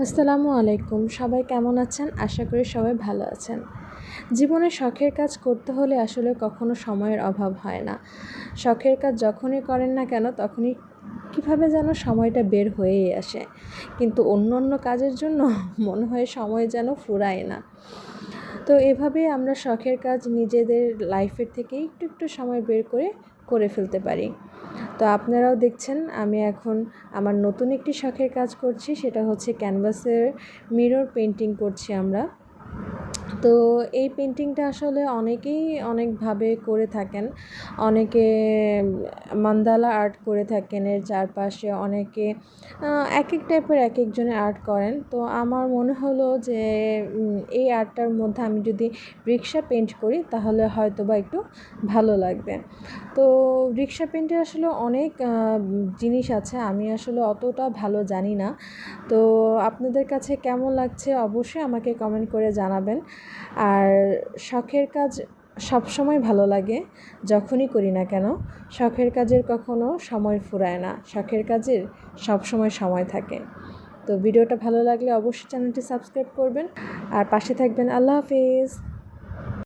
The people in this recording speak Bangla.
আসসালামু আলাইকুম। সবাই কেমন আছেন? আশা করি সবাই ভালো আছেন। জীবনে শখের কাজ করতে হলে আসলে কখনো সময়ের অভাব হয় না। শখের কাজ যখনই করেন না কেন তখনই কীভাবে যেন সময়টা বের হয়েই আসে। কিন্তু অন্য কাজের জন্য মনে হয় সময় যেন ফুরায় না। তো এভাবেই আমরা শখের কাজ নিজেদের লাইফের থেকে একটু সময় বের করে ফেলতে পারি। তো আপনারাও দেখছেন আমি এখন আমার নতুন একটি শখের কাজ করছি, সেটা হচ্ছে ক্যানভাসের মিরর পেন্টিং করছি আমরা। তো এই পেন্টিংটা আসলে অনেকেই অনেকভাবে করে থাকেন। অনেকে মান্দালা আর্ট করে থাকেন, এর চারপাশে অনেকে এক এক টাইপের এক একজনের আর্ট করেন। তো আমার মনে হলো যে এই আর্টটার মধ্যে আমি যদি রিক্সা পেন্ট করি তাহলে হয়তো বা একটু ভালো লাগবে। তো রিক্সা পেন্টের আসলে অনেক জিনিস আছে, আমি আসলে অতটা ভালো জানি না। তো আপনাদের কাছে কেমন লাগছে অবশ্যই আমাকে কমেন্ট করে জানাবেন। আর শখের কাজ সবসময় ভালো লাগে, যখনই করি না কেন। শখের কাজের কখনো সময় ফুরায় না, শখের কাজের সবসময় সময় থাকে। তো ভিডিওটা ভালো লাগলে অবশ্যই চ্যানেলটি সাবস্ক্রাইব করবেন আর পাশে থাকবেন। আল্লাহ হাফিজ।